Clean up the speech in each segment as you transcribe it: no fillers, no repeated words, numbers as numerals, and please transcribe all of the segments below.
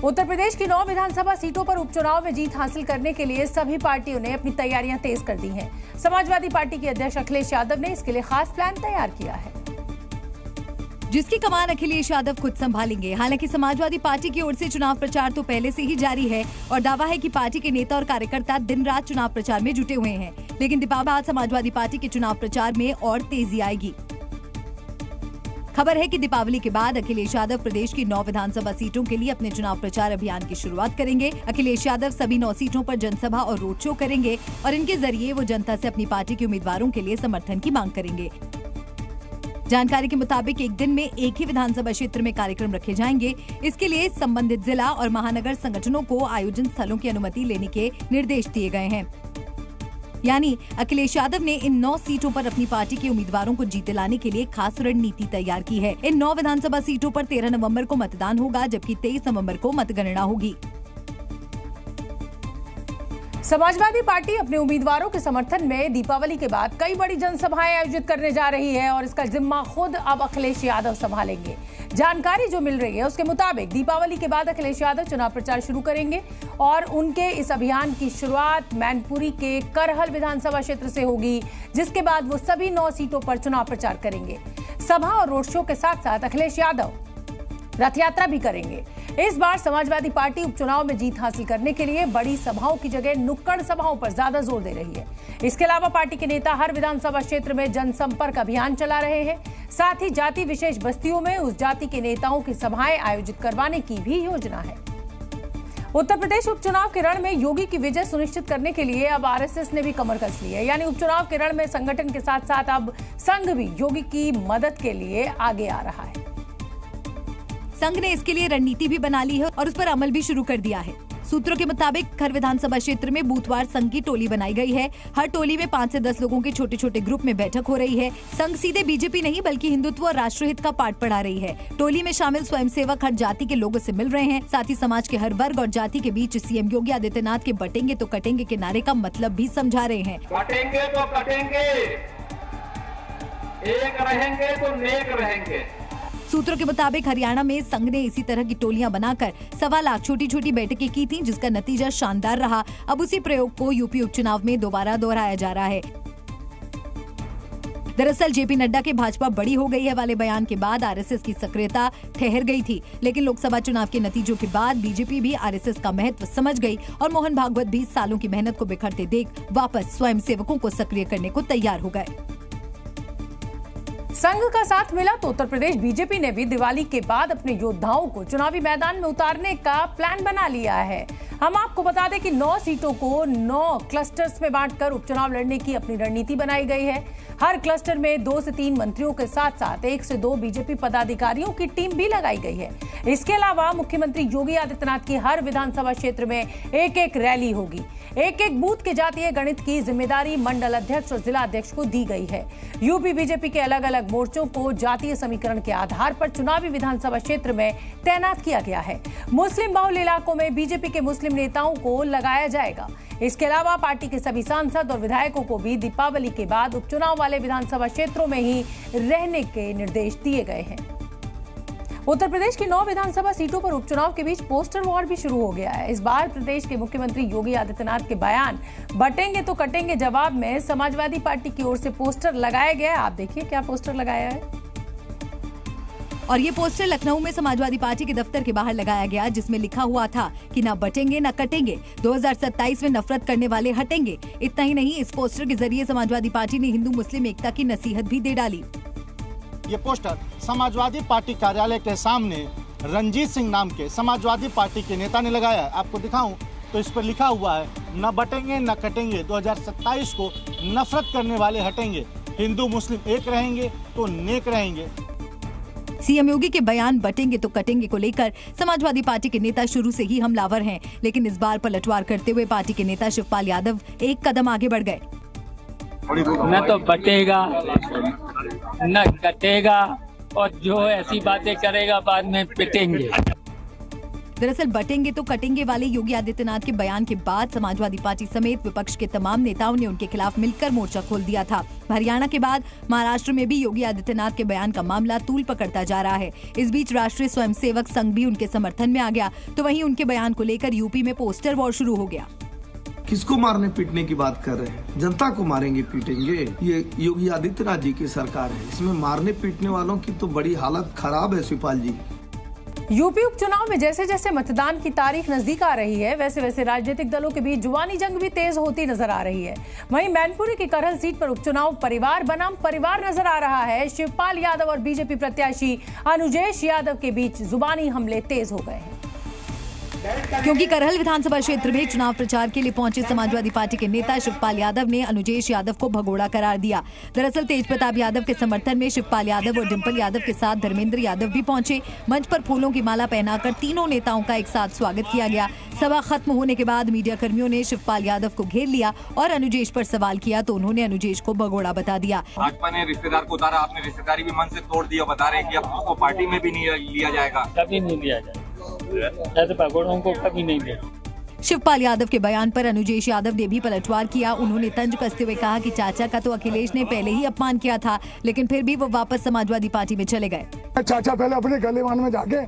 उत्तर प्रदेश की 9 विधानसभा सीटों पर उपचुनाव में जीत हासिल करने के लिए सभी पार्टियों ने अपनी तैयारियां तेज कर दी हैं। समाजवादी पार्टी के अध्यक्ष अखिलेश यादव ने इसके लिए खास प्लान तैयार किया है, जिसकी कमान अखिलेश यादव खुद संभालेंगे। हालांकि समाजवादी पार्टी की ओर से चुनाव प्रचार तो पहले से ही जारी है और दावा है कि पार्टी के नेता और कार्यकर्ता दिन रात चुनाव प्रचार में जुटे हुए हैं। लेकिन दीपावली बाद समाजवादी पार्टी के चुनाव प्रचार में और तेजी आएगी। खबर है कि दीपावली के बाद अखिलेश यादव प्रदेश की 9 विधानसभा सीटों के लिए अपने चुनाव प्रचार अभियान की शुरुआत करेंगे। अखिलेश यादव सभी 9 सीटों पर जनसभा और रोड शो करेंगे और इनके जरिए वो जनता से अपनी पार्टी के उम्मीदवारों के लिए समर्थन की मांग करेंगे। जानकारी के मुताबिक एक दिन में एक ही विधानसभा क्षेत्र में कार्यक्रम रखे जाएंगे। इसके लिए संबंधित जिला और महानगर संगठनों को आयोजन स्थलों की अनुमति लेने के निर्देश दिए गए हैं। यानी अखिलेश यादव ने इन 9 सीटों पर अपनी पार्टी के उम्मीदवारों को जीत दिलाने के लिए खास रणनीति तैयार की है। इन 9 विधानसभा सीटों पर 13 नवंबर को मतदान होगा, जबकि 23 नवंबर को मतगणना होगी। समाजवादी पार्टी अपने उम्मीदवारों के समर्थन में दीपावली के बाद कई बड़ी जनसभाएं आयोजित करने जा रही है और इसका जिम्मा खुद अब अखिलेश यादव संभालेंगे। जानकारी जो मिल रही है उसके मुताबिक दीपावली के बाद अखिलेश यादव चुनाव प्रचार शुरू करेंगे और उनके इस अभियान की शुरुआत मैनपुरी के करहल विधानसभा क्षेत्र से होगी, जिसके बाद वो सभी 9 सीटों पर चुनाव प्रचार करेंगे। सभा और रोड शो के साथ साथ अखिलेश यादव रथ यात्रा भी करेंगे। इस बार समाजवादी पार्टी उपचुनाव में जीत हासिल करने के लिए बड़ी सभाओं की जगह नुक्कड़ सभाओं पर ज्यादा जोर दे रही है। इसके अलावा पार्टी के नेता हर विधानसभा क्षेत्र में जनसंपर्क अभियान चला रहे हैं। साथ ही जाति विशेष बस्तियों में उस जाति के नेताओं की सभाएं आयोजित करवाने की भी योजना है। उत्तर प्रदेश उपचुनाव के रण में योगी की विजय सुनिश्चित करने के लिए अब आरएसएस ने भी कमर कस ली है। यानी उपचुनाव के रण में संगठन के साथ साथ अब संघ भी योगी की मदद के लिए आगे आ रहा है। संघ ने इसके लिए रणनीति भी बना ली है और उस पर अमल भी शुरू कर दिया है। सूत्रों के मुताबिक हर विधानसभा क्षेत्र में बूथवार संघ की टोली बनाई गई है। हर टोली में 5 से 10 लोगों के छोटे छोटे ग्रुप में बैठक हो रही है। संघ सीधे बीजेपी नहीं बल्कि हिंदुत्व और राष्ट्रहित का पाठ पढ़ा रही है। टोली में शामिल स्वयंसेवक हर जाति के लोगों से मिल रहे हैं। साथ ही समाज के हर वर्ग और जाति के बीच सीएम योगी आदित्यनाथ के बटेंगे तो कटेंगे के नारे का मतलब भी समझा रहे हैं। बटेंगे तो कटेंगे, एक रहेंगे तो नेक रहेंगे। सूत्रों के मुताबिक हरियाणा में संघ ने इसी तरह की टोलियां बनाकर 1.25 लाख छोटी छोटी बैठकें की थी, जिसका नतीजा शानदार रहा। अब उसी प्रयोग को यूपी उपचुनाव में दोबारा दोहराया जा रहा है। दरअसल जेपी नड्डा के भाजपा बड़ी हो गई है वाले बयान के बाद आरएसएस की सक्रियता ठहर गई थी, लेकिन लोकसभा चुनाव के नतीजों के बाद बीजेपी भी आरएसएस का महत्व समझ गई और मोहन भागवत भी सालों की मेहनत को बिखरते देख वापस स्वयंसेवकों को सक्रिय करने को तैयार हो गए। संघ का साथ मिला तो उत्तर प्रदेश बीजेपी ने भी दिवाली के बाद अपने योद्धाओं को चुनावी मैदान में उतारने का प्लान बना लिया है। हम आपको बता दें कि 9 सीटों को 9 क्लस्टर्स में बांटकर उपचुनाव लड़ने की अपनी रणनीति बनाई गई है। हर क्लस्टर में 2 से 3 मंत्रियों के साथ साथ 1 से 2 बीजेपी पदाधिकारियों की टीम भी लगाई गई है। इसके अलावा मुख्यमंत्री योगी आदित्यनाथ की हर विधानसभा क्षेत्र में एक रैली होगी। एक बूथ के जातीय गणित की जिम्मेदारी मंडल अध्यक्ष और जिला अध्यक्ष को दी गई है। यूपी बीजेपी के अलग अलग मोर्चों को जातीय समीकरण के आधार पर चुनावी विधानसभा क्षेत्र में तैनात किया गया है। मुस्लिम बहुल इलाकों में बीजेपी के मुस्लिम नेताओं को लगाया जाएगा। इसके अलावा पार्टी के सभी सांसद और विधायकों को भी दीपावली के बाद उपचुनाव वाले विधानसभा क्षेत्रों में ही रहने के निर्देश दिए गए हैं। उत्तर प्रदेश की 9 विधानसभा सीटों पर उपचुनाव के बीच पोस्टर वॉर भी शुरू हो गया है। इस बार प्रदेश के मुख्यमंत्री योगी आदित्यनाथ के बयान बटेंगे तो कटेंगे जवाब में समाजवादी पार्टी की ओर से पोस्टर लगाया गया है। आप देखिए क्या पोस्टर लगाया है। और ये पोस्टर लखनऊ में समाजवादी पार्टी के दफ्तर के बाहर लगाया गया, जिसमें लिखा हुआ था कि ना बटेंगे ना कटेंगे, 2027 में नफरत करने वाले हटेंगे। इतना ही नहीं, इस पोस्टर के जरिए समाजवादी पार्टी ने हिंदू मुस्लिम एकता की नसीहत भी दे डाली। ये पोस्टर समाजवादी पार्टी कार्यालय के सामने रंजीत सिंह नाम के समाजवादी पार्टी के नेता ने लगाया है। आपको दिखाऊं तो इस पर लिखा हुआ है, न बटेंगे न कटेंगे, 2027 को नफरत करने वाले हटेंगे, हिंदू मुस्लिम एक रहेंगे तो नेक रहेंगे। सीएम योगी के बयान बटेंगे तो कटेंगे को लेकर समाजवादी पार्टी के नेता शुरू से ही हमलावर हैं, लेकिन इस बार पलटवार करते हुए पार्टी के नेता शिवपाल यादव एक कदम आगे बढ़ गए। न तो बटेगा न कटेगा और जो ऐसी बातें करेगा बाद में पिटेंगे। दरअसल बटेंगे तो कटेंगे वाले योगी आदित्यनाथ के बयान के बाद समाजवादी पार्टी समेत विपक्ष के तमाम नेताओं ने उनके खिलाफ मिलकर मोर्चा खोल दिया था। हरियाणा के बाद महाराष्ट्र में भी योगी आदित्यनाथ के बयान का मामला तूल पकड़ता जा रहा है। इस बीच राष्ट्रीय स्वयंसेवक संघ भी उनके समर्थन में आ गया, तो वहीं उनके बयान को लेकर यूपी में पोस्टर वॉर शुरू हो गया। किसको मारने पीटने की बात कर रहे हैं? जनता को मारेंगे पीटेंगे? ये योगी आदित्यनाथ जी की सरकार है, इसमें मारने पीटने वालों की तो बड़ी हालत खराब है। शिवपाल जी, यूपी उपचुनाव में जैसे जैसे मतदान की तारीख नजदीक आ रही है, वैसे वैसे राजनीतिक दलों के बीच जुबानी जंग भी तेज होती नजर आ रही है। वहीं मैनपुरी की करहल सीट पर उपचुनाव परिवार बनाम परिवार नजर आ रहा है। शिवपाल यादव और बीजेपी प्रत्याशी अनुजेश यादव के बीच जुबानी हमले तेज हो गए हैं, क्योंकि करहल विधानसभा क्षेत्र में चुनाव प्रचार के लिए पहुंचे समाजवादी पार्टी के नेता शिवपाल यादव ने अनुजेश यादव को भगोड़ा करार दिया। दरअसल तेज प्रताप यादव के समर्थन में शिवपाल यादव और डिंपल यादव के साथ धर्मेंद्र यादव भी पहुंचे। मंच पर फूलों की माला पहनाकर तीनों नेताओं का एक साथ स्वागत किया गया। सभा खत्म होने के बाद मीडिया कर्मियों ने शिवपाल यादव को घेर लिया और अनुजेश पर सवाल किया, तो उन्होंने अनुजेश को भगोड़ा बता दिया। भाजपा ने रिश्तेदार को उतारा, आपने रिश्तेदारी भी मन से तोड़ दिया, बता रहे कि अब उसको पार्टी में भी नहीं लिया जाएगा। कभी नहीं लिया जाएगा, ऐसे भगोड़ों को कभी नहीं देगा। शिवपाल यादव के बयान पर अनुजेश यादव ने भी पलटवार किया। उन्होंने तंज कसते हुए कहा कि चाचा का तो अखिलेश ने पहले ही अपमान किया था, लेकिन फिर भी वो वापस समाजवादी पार्टी में चले गए। चाचा पहले अपने गलेवान में जाके,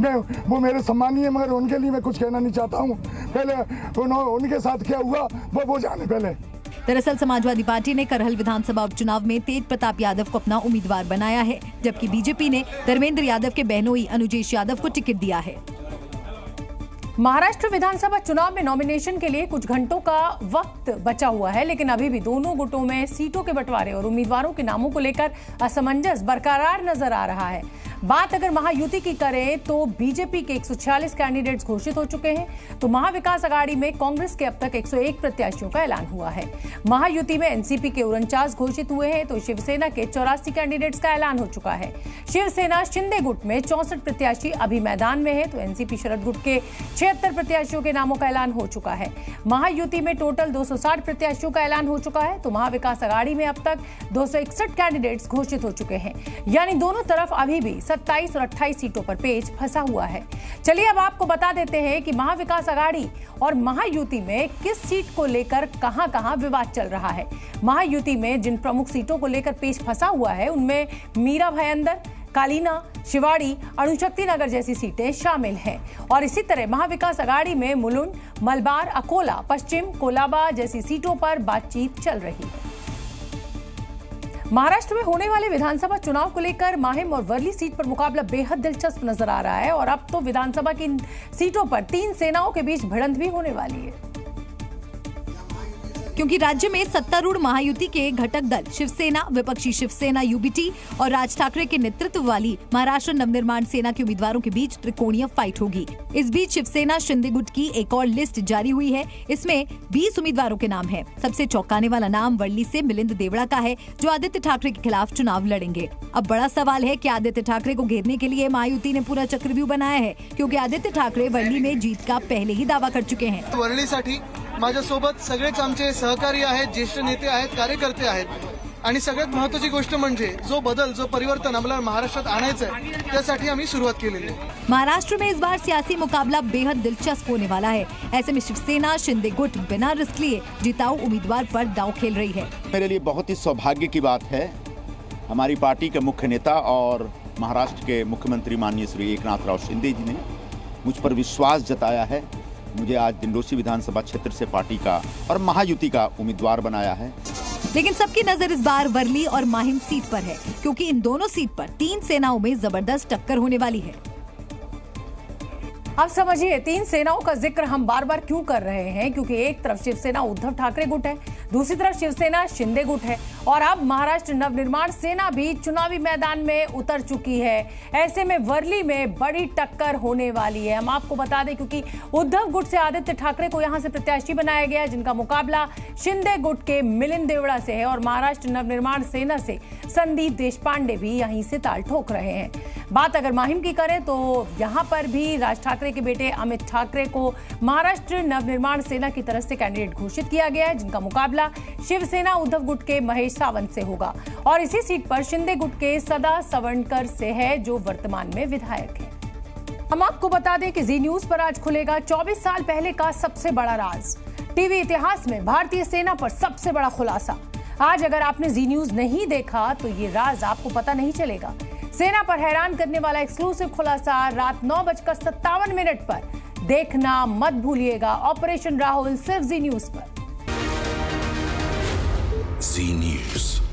मैं वो मेरे सम्मानीय, मगर उनके लिए मैं कुछ कहना नहीं चाहता हूँ। पहले उनके साथ क्या हुआ वो जाने पहले। दरअसल समाजवादी पार्टी ने करहल विधानसभा उपचुनाव में तेज प्रताप यादव को अपना उम्मीदवार बनाया है, जबकि बीजेपी ने धर्मेंद्र यादव के बहनोई अनुजेश यादव को टिकट दिया है। महाराष्ट्र विधानसभा चुनाव में नॉमिनेशन के लिए कुछ घंटों का वक्त बचा हुआ है, लेकिन अभी भी दोनों गुटों में सीटों के बंटवारे और उम्मीदवारों के नामों को लेकर असमंजस बरकरार नजर आ रहा है। बात अगर महायुति की करें तो बीजेपी के 146 कैंडिडेट्स घोषित हो चुके हैं, तो महाविकास अघाड़ी में कांग्रेस के अब तक 101 प्रत्याशियों का ऐलान हुआ है। महायुति में एनसीपी के 49 घोषित हुए हैं, तो शिवसेना के 84 कैंडिडेट्स का ऐलान हो चुका है। शिवसेना शिंदे गुट में 64 प्रत्याशी अभी मैदान में है, तो एनसीपी शरद गुट के 76 प्रत्याशियों के नामों का ऐलान हो चुका है। महायुति में टोटल 260 प्रत्याशियों का ऐलान हो चुका है, तो महाविकास अघाड़ी में अब तक 261 कैंडिडेट्स घोषित हो चुके हैं। यानी दोनों तरफ अभी भी 27 और 28 सीटों पर पेच फंसा हुआ है। चलिए अब आपको बता देते हैं कि महाविकास अघाड़ी और महायुति में किस सीट को लेकर कहां-कहां विवाद चल रहा है। महायुति में जिन प्रमुख सीटों को लेकर पेच फंसा हुआ है, उनमें मीरा भयंदर, कालीना, शिवाड़ी, अणुशक्ति नगर जैसी सीटें शामिल हैं। और इसी तरह महाविकास अघाड़ी में मुलुंड, मलबार, अकोला, पश्चिम, कोलाबा जैसी सीटों पर बातचीत चल रही है। महाराष्ट्र में होने वाले विधानसभा चुनाव को लेकर माहिम और वर्ली सीट पर मुकाबला बेहद दिलचस्प नजर आ रहा है, और अब तो विधानसभा की सीटों पर 3 सेनाओं के बीच भिड़ंत भी होने वाली है, क्योंकि राज्य में सत्तारूढ़ महायुति के घटक दल शिवसेना, विपक्षी शिवसेना यूबीटी और राज ठाकरे के नेतृत्व वाली महाराष्ट्र नवनिर्माण सेना के उम्मीदवारों के बीच त्रिकोणीय फाइट होगी। इस बीच शिवसेना शिंदे गुट की एक और लिस्ट जारी हुई है। इसमें 20 उम्मीदवारों के नाम हैं। सबसे चौंकाने वाला नाम वर्ली से मिलिंद देवड़ा का है, जो आदित्य ठाकरे के खिलाफ चुनाव लड़ेंगे। अब बड़ा सवाल है कि आदित्य ठाकरे को घेरने के लिए महायुति ने पूरा चक्रव्यूह बनाया है, क्योंकि आदित्य ठाकरे वर्ली में जीत का पहले ही दावा कर चुके हैं। वर्लीसाठी माझ्यासोबत सगळेच आमचे सहकारी आहेत, ज्येष्ठ नेते आहेत, कार्यकर्ते आहेत, आणि सगळ्यात महत्त्वाची गोष्ट म्हणजे जो बदल, जो परिवर्तन आम्हाला महाराष्ट्रात आणायचं आहे, त्यासाठी आम्ही सुरुवात केलेली आहे। महाराष्ट्र में इस बार सियासी मुकाबला बेहद दिलचस्प होने वाला है। ऐसे में शिवसेना शिंदे गुट बिना रिस्क लिए जिताऊ उम्मीदवार पर दांव खेल रही है। मेरे लिए बहुत ही सौभाग्य की बात है, हमारी पार्टी के मुख्य नेता और महाराष्ट्र के मुख्यमंत्री माननीय श्री एकनाथ शिंदे जी ने मुझ पर विश्वास जताया है। मुझे आज दिंडोशी विधानसभा क्षेत्र से पार्टी का और महायुति का उम्मीदवार बनाया है। लेकिन सबकी नजर इस बार वर्ली और माहिम सीट पर है, क्योंकि इन दोनों सीट पर 3 सेनाओं में जबरदस्त टक्कर होने वाली है। अब समझिए 3 सेनाओं का जिक्र हम बार बार क्यों कर रहे हैं, क्योंकि एक तरफ शिवसेना उद्धव ठाकरे गुट है, दूसरी तरफ शिवसेना शिंदे गुट है, और अब महाराष्ट्र नवनिर्माण सेना भी चुनावी मैदान में उतर चुकी है। ऐसे में वर्ली में बड़ी टक्कर होने वाली है। हम आपको बता दें, क्योंकि उद्धव गुट से आदित्य ठाकरे को यहां से प्रत्याशी बनाया गया, जिनका मुकाबला शिंदे गुट के मिलिंद देवड़ा से है, और महाराष्ट्र नवनिर्माण सेना से संदीप देशपांडे भी यहीं से ताल ठोक रहे हैं। बात अगर माहिम की करें तो यहां पर भी राज ठाकरे के बेटे अमित ठाकरे को महाराष्ट्र नवनिर्माण सेना की तरफ से कैंडिडेट घोषित किया गया है, जिनका मुकाबला शिवसेना उद्धव गुट के महेश सावंत से होगा। और इसी सीट पर शिंदे गुट के सदा सवणकर से है, जो वर्तमान में विधायक है। हम आपको बता दें कि जी न्यूज पर आज खुलेगा 24 साल पहले का सबसे बड़ा राज। टीवी इतिहास में भारतीय सेना पर सबसे बड़ा खुलासा। आज अगर आपने जी न्यूज नहीं देखा तो ये राज आपको पता नहीं चलेगा। सेना पर हैरान करने वाला एक्सक्लूसिव खुलासा रात 9:57 पर देखना मत भूलिएगा। ऑपरेशन राहुल सिर्फ जी न्यूज पर। जी न्यूज।